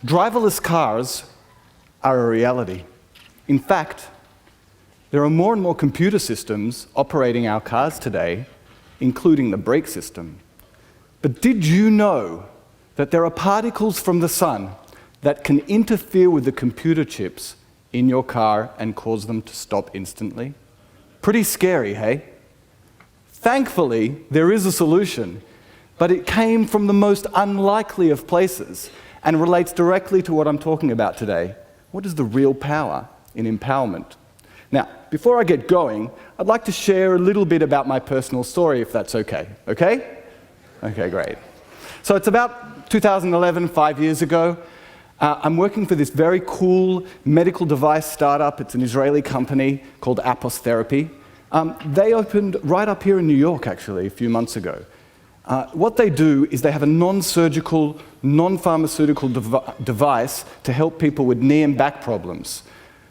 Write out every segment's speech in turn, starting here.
Driverless cars are a reality. In fact, there are more and more computer systems operating our cars today, including the brake system. But did you know that there are particles from the sun that can interfere with the computer chips in your car and cause them to stop instantly? Pretty scary, hey? Thankfully, there is a solution, but it came from the most unlikely of places and relates directly to what I'm talking about today. What is the real power in empowerment? Now, before I get going, I'd like to share a little bit about my personal story, if that's okay. Okay? Okay, great. So it's about 2011, 5 years ago. I'm working for this very cool medical device startup. It's an Israeli company called Apos Therapy. They opened right up here in New York, actually, a few months ago. What they do is they have a non-surgical, non-pharmaceutical device to help people with knee and back problems.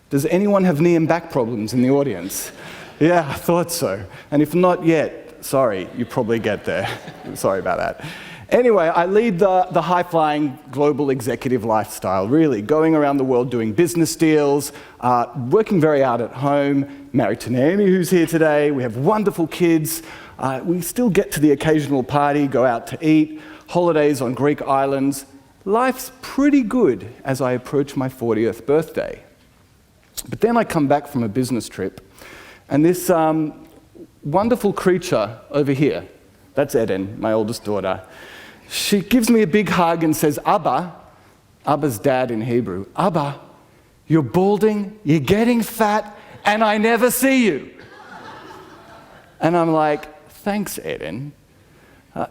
Does anyone have knee and back problems in the audience? Yeah, I thought so. And if not yet, sorry, you probably get there. Sorry about that. Anyway, I lead the high-flying global executive lifestyle, really, going around the world doing business deals, working very hard at home, married to Naomi, who's here today. We have wonderful kids. We still get to the occasional party, go out to eat, holidays on Greek islands. Life's pretty good as I approach my 40th birthday. But then I come back from a business trip, and this wonderful creature over here, that's Eden, my oldest daughter, she gives me a big hug and says, Abba, Abba's dad in Hebrew, Abba, you're balding, you're getting fat, and I never see you. And I'm like, thanks, Eden.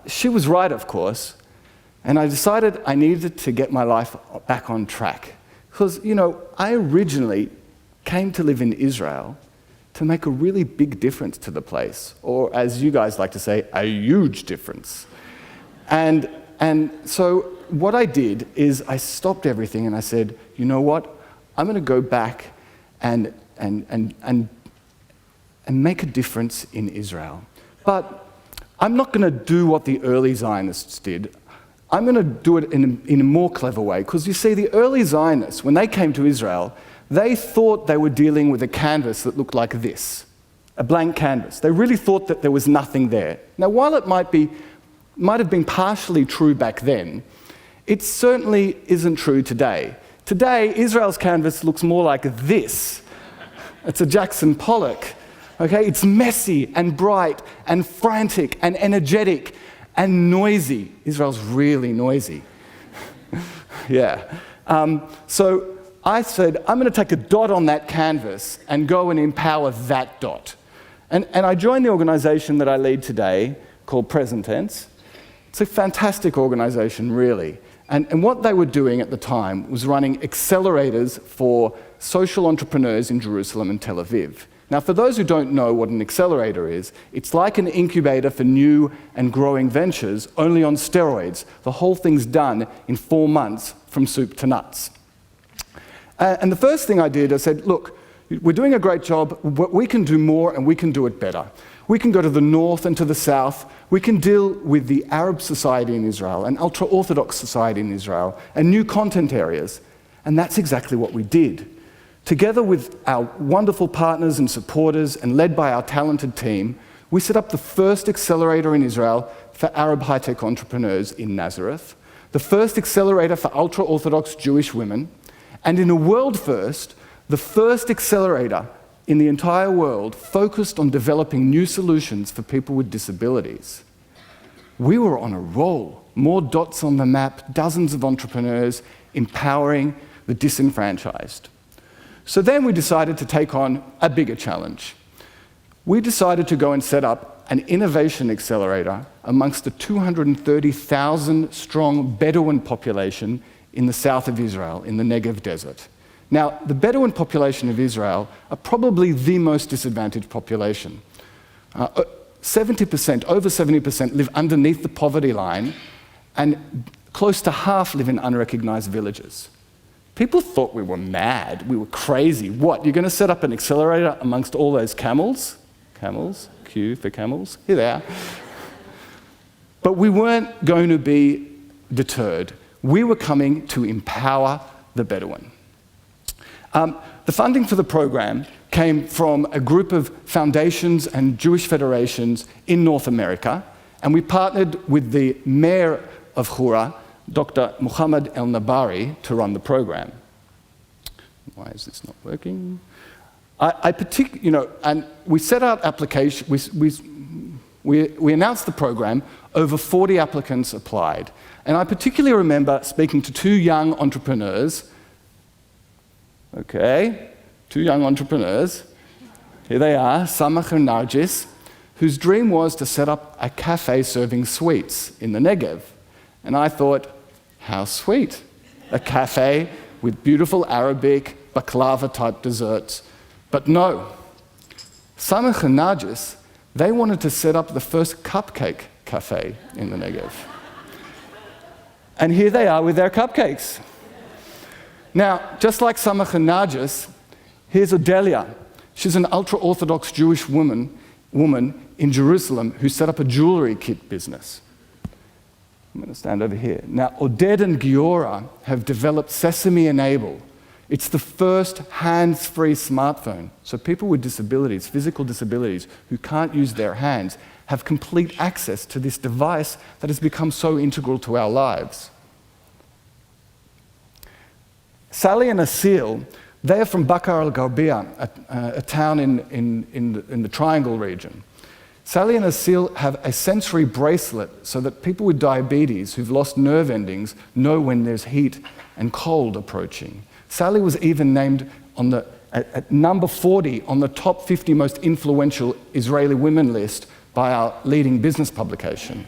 She was right, of course, and I decided I needed to get my life back on track. Because, you know, I originally came to live in Israel to make a really big difference to the place, or as you guys like to say, a huge difference. And so what I did is I stopped everything and I said, you know what, I'm going to go back and make a difference in Israel. But I'm not going to do what the early Zionists did. I'm going to do it in a more clever way, because you see, the early Zionists, when they came to Israel, they thought they were dealing with a canvas that looked like this, a blank canvas. They really thought that there was nothing there. Now, while it might have been partially true back then, it certainly isn't true today. Today, Israel's canvas looks more like this. It's a Jackson Pollock. Okay? It's messy and bright and frantic and energetic and noisy. Israel's really noisy. Yeah. So I said, I'm going to take a dot on that canvas and go and empower that dot. And I joined the organization that I lead today called PresenTense. It's a fantastic organization, really. And what they were doing at the time was running accelerators for social entrepreneurs in Jerusalem and Tel Aviv. Now, for those who don't know what an accelerator is, it's like an incubator for new and growing ventures, only on steroids. The whole thing's done in 4 months from soup to nuts. And the first thing I did, I said, look, we're doing a great job, we can do more and we can do it better. We can go to the north and to the south, we can deal with the Arab society in Israel, and ultra-Orthodox society in Israel, and new content areas. And that's exactly what we did. Together with our wonderful partners and supporters, and led by our talented team, we set up the first accelerator in Israel for Arab high-tech entrepreneurs in Nazareth, the first accelerator for ultra-Orthodox Jewish women, and in a world first, the first accelerator in the entire world focused on developing new solutions for people with disabilities. We were on a roll. More dots on the map, dozens of entrepreneurs empowering the disenfranchised. So then we decided to take on a bigger challenge. We decided to go and set up an innovation accelerator amongst the 230,000 strong Bedouin population in the south of Israel, in the Negev desert. Now, the Bedouin population of Israel are probably the most disadvantaged population. 70%, over 70% live underneath the poverty line, and close to half live in unrecognized villages. People thought we were mad, we were crazy. What, you're going to set up an accelerator amongst all those camels? Camels, Q for camels, here they are. But we weren't going to be deterred. We were coming to empower the Bedouin. The funding for the program came from a group of foundations and Jewish federations in North America, and we partnered with the mayor of Hura, Dr. Muhammad El-Nabari, to run the program. Why is this not working? And we set out application. We announced the program. Over 40 applicants applied, and I particularly remember speaking to two young entrepreneurs. Okay, two young entrepreneurs. Here they are, Samach and Nargis, whose dream was to set up a cafe serving sweets in the Negev. And I thought, how sweet. A cafe with beautiful Arabic, baklava-type desserts. But no, Samach and Nargis, they wanted to set up the first cupcake cafe in the Negev. And here they are with their cupcakes. Now, just like Samach and Nargis, here's Odelia. She's an ultra-Orthodox Jewish woman in Jerusalem who set up a jewelry kit business. I'm going to stand over here. Now, Oded and Giora have developed Sesame Enable. It's the first hands-free smartphone. So people with disabilities, physical disabilities, who can't use their hands, have complete access to this device that has become so integral to our lives. Sally and Asil, they are from Bakar al-Gharbia, a town in the Triangle region. Sally and Asil have a sensory bracelet so that people with diabetes who've lost nerve endings know when there's heat and cold approaching. Sally was even named at number 40 on the top 50 most influential Israeli women list by our leading business publication.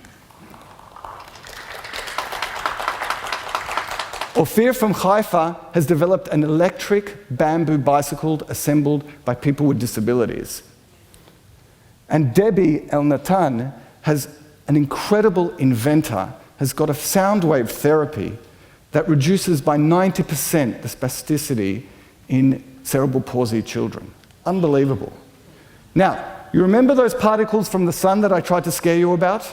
Ophir from Haifa has developed an electric bamboo bicycle assembled by people with disabilities. And Debbie El-Natan has an incredible inventor, has got a sound wave therapy that reduces by 90% the spasticity in cerebral palsy children. Unbelievable. Now, you remember those particles from the sun that I tried to scare you about?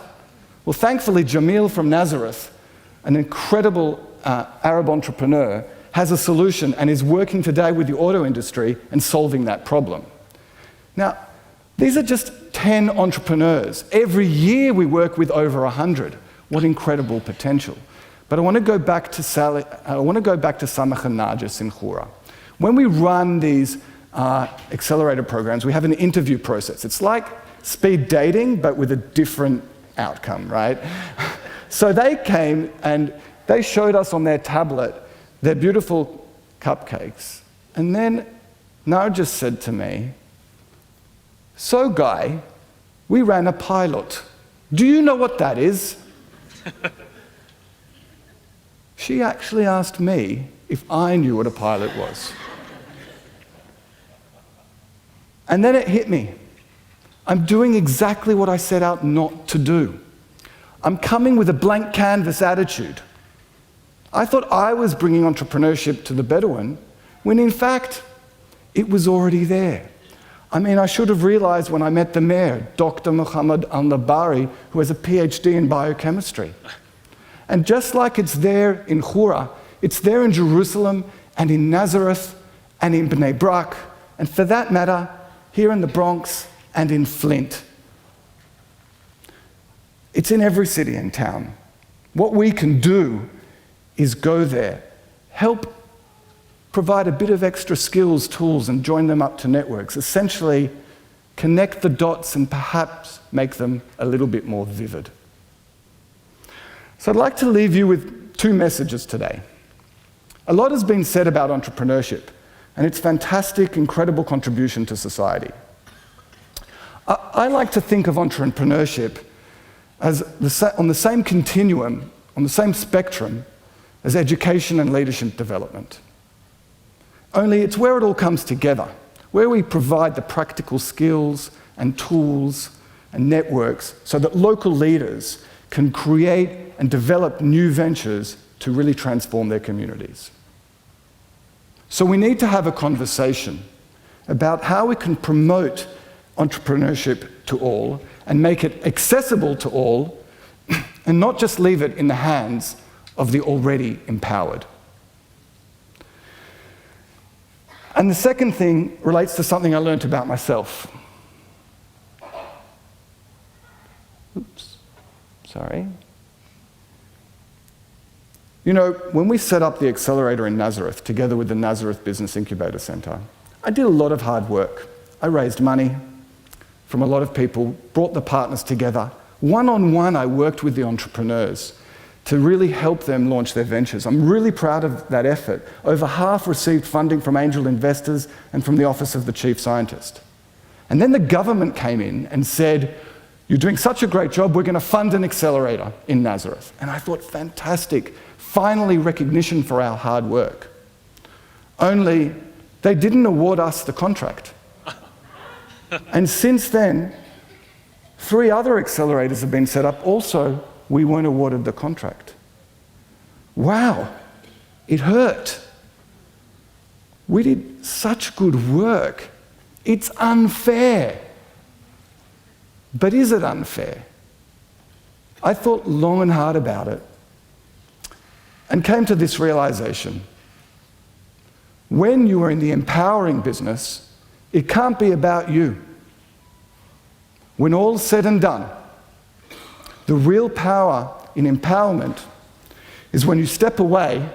Well, thankfully, Jamil from Nazareth, an incredible Arab entrepreneur, has a solution and is working today with the auto industry and solving that problem. Now, these are just 10 entrepreneurs. Every year we work with over 100. What incredible potential. But I want to go back to Samach and Nargis in Hura. When we run these accelerator programs, we have an interview process. It's like speed dating, but with a different outcome, right? So they came and they showed us on their tablet their beautiful cupcakes. And then Nargis said to me, "So, Guy, we ran a pilot. Do you know what that is?" She actually asked me if I knew what a pilot was. And then it hit me. I'm doing exactly what I set out not to do. I'm coming with a blank canvas attitude. I thought I was bringing entrepreneurship to the Bedouin, when in fact, it was already there. I mean, I should have realized when I met the mayor, Dr. Muhammad al-Nabari, who has a PhD in biochemistry. And just like it's there in Hura, it's there in Jerusalem and in Nazareth and in Bnei Brak, and for that matter, here in the Bronx and in Flint. It's in every city and town. What we can do is go there, help provide a bit of extra skills, tools, and join them up to networks. Essentially, connect the dots and perhaps make them a little bit more vivid. So I'd like to leave you with two messages today. A lot has been said about entrepreneurship and its fantastic, incredible contribution to society. I like to think of entrepreneurship as on the same continuum, on the same spectrum as education and leadership development. Only it's where it all comes together, where we provide the practical skills and tools and networks so that local leaders can create and develop new ventures to really transform their communities. So we need to have a conversation about how we can promote entrepreneurship to all and make it accessible to all and not just leave it in the hands of the already empowered. And the second thing relates to something I learned about myself. Oops, sorry. You know, when we set up the accelerator in Nazareth, together with the Nazareth Business Incubator Centre, I did a lot of hard work. I raised money from a lot of people, brought the partners together. One-on-one, I worked with the entrepreneurs to really help them launch their ventures. I'm really proud of that effort. Over half received funding from angel investors and from the Office of the Chief Scientist. And then the government came in and said, "You're doing such a great job, we're going to fund an accelerator in Nazareth." And I thought, fantastic, finally recognition for our hard work. Only they didn't award us the contract. And since then, 3 other accelerators have been set up. Also, we weren't awarded the contract. Wow, it hurt. We did such good work. It's unfair. But is it unfair? I thought long and hard about it and came to this realization. When you are in the empowering business, it can't be about you. When all's said and done, the real power in empowerment is when you step away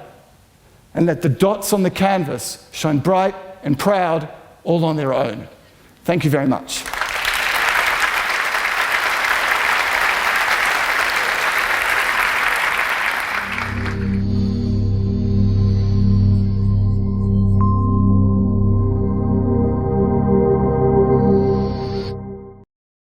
and let the dots on the canvas shine bright and proud all on their own. Thank you very much.